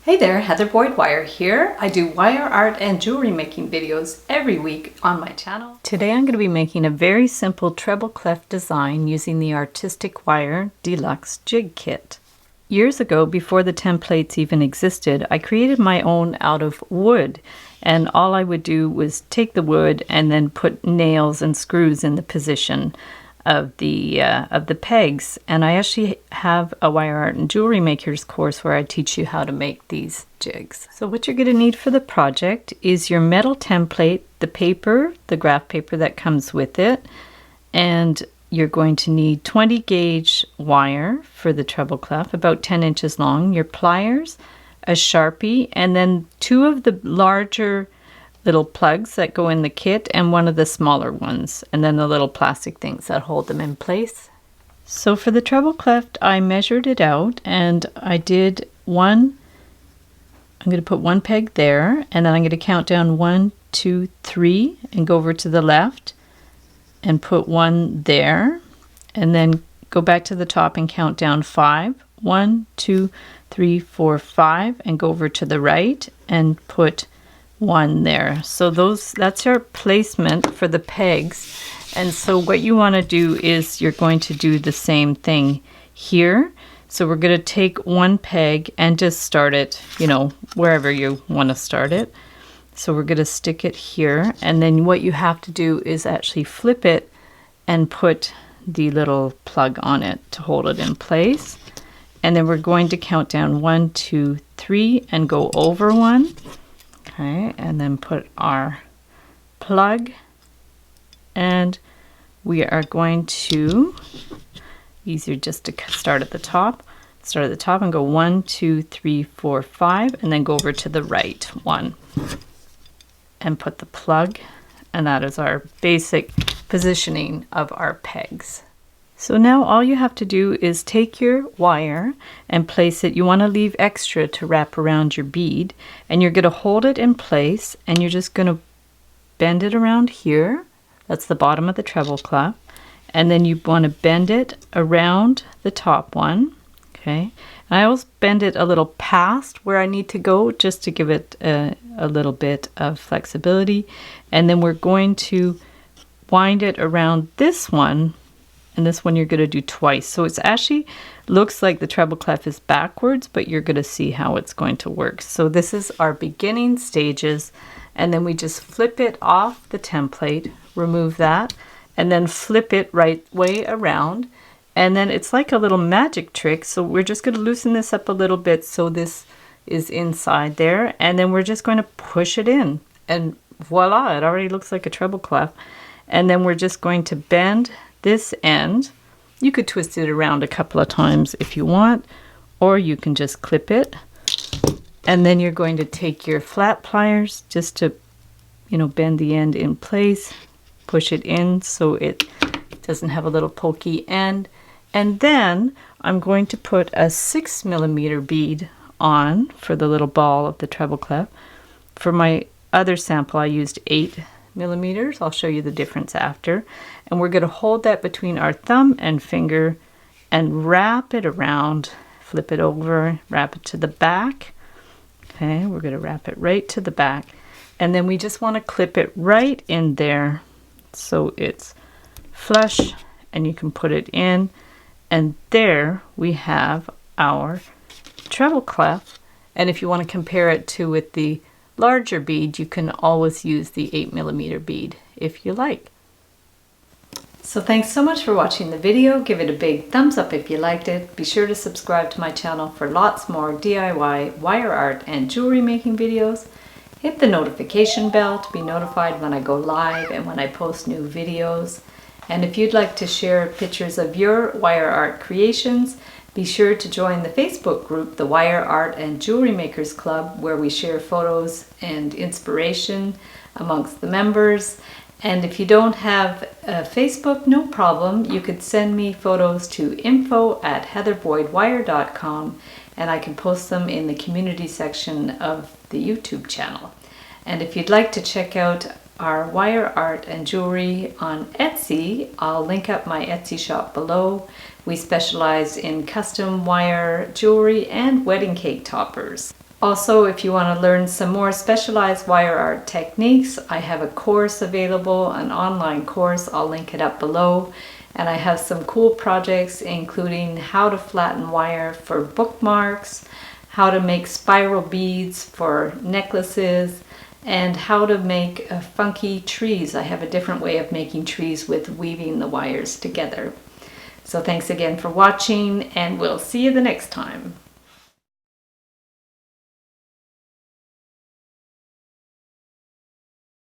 Hey there, Heather Boyd Wire here. I do wire art and jewelry making videos every week on my channel. Today I'm going to be making a very simple treble clef design using the Artistic Wire Deluxe Jig Kit. Years ago, before the templates even existed, I created my own out of wood, and all I would do was take the wood and then put nails and screws in the position of the pegs. And I actually have a wire art and jewelry makers course where I teach you how to make these jigs. So what you're going to need for the project is your metal template, the paper, the graph paper that comes with it, and you're going to need 20 gauge wire for the treble clef, about 10 inches long, your pliers, a Sharpie, and then 2 of the larger little plugs that go in the kit and 1 of the smaller ones, and then the little plastic things that hold them in place. So for the treble clef, I measured it out and I did I'm going to put 1 peg there, and then I'm going to count down 1, 2, 3 and go over to the left and put 1 there, and then go back to the top and count down 5. 1, 2, 3, 4, 5, and go over to the right and put 1 there. So that's your placement for the pegs. And so what you want to do is you're going to do the same thing here. So we're going to take 1 peg and just start it, wherever you want to start it. So we're going to stick it here, and then what you have to do is actually flip it and put the little plug on it to hold it in place. And then we're going to count down 1, 2, 3 and go over 1. Okay, and then put our plug, and we are going to, easier just to start at the top and go 1, 2, 3, 4, 5, and then go over to the right 1 and put the plug, and that is our basic positioning of our pegs. So now all you have to do is take your wire and place it. You want to leave extra to wrap around your bead, and you're going to hold it in place, and you're just going to bend it around here. That's the bottom of the treble clef. And then you want to bend it around the top one. Okay. And I always bend it a little past where I need to go, just to give it a little bit of flexibility. And then we're going to wind it around this one. And this one you're going to do twice. So it's actually looks like the treble clef is backwards, but you're going to see how it's going to work. So this is our beginning stages. And then we just flip it off the template, remove that, and then flip it right way around. And then it's like a little magic trick. So we're just going to loosen this up a little bit so this is inside there. And then we're just going to push it in. And voila, it already looks like a treble clef. And then we're just going to bend this end. You could twist it around a couple of times if you want, or you can just clip it. And then you're going to take your flat pliers just to, bend the end in place, push it in so it doesn't have a little pokey end. And then I'm going to put a 6mm bead on for the little ball of the treble clef. For my other sample, I used 8mm. I'll show you the difference after. And we're going to hold that between our thumb and finger and wrap it around, flip it over, wrap it to the back. Okay, we're going to wrap it right to the back. And then we just want to clip it right in there so it's flush, and you can put it in. And there we have our treble clef. And if you want to compare it to with the larger bead, you can always use the 8mm bead if you like. So thanks so much for watching the video. Give it a big thumbs up if you liked it. Be sure to subscribe to my channel for lots more DIY wire art and jewelry making videos. Hit the notification bell to be notified when I go live and when I post new videos. And if you'd like to share pictures of your wire art creations, be sure to join the Facebook group, the Wire Art and Jewelry Makers Club, where we share photos and inspiration amongst the members. And if you don't have Facebook, no problem. You could send me photos to info@heatherboydwire.com, and I can post them in the community section of the YouTube channel. And if you'd like to check out our wire art and jewelry on Etsy, I'll link up my Etsy shop below. We specialize in custom wire jewelry and wedding cake toppers. Also, if you want to learn some more specialized wire art techniques, I have a course available, an online course. I'll link it up below. And I have some cool projects, including how to flatten wire for bookmarks, how to make spiral beads for necklaces, and how to make funky trees. I have a different way of making trees with weaving the wires together. So thanks again for watching, and we'll see you the next time.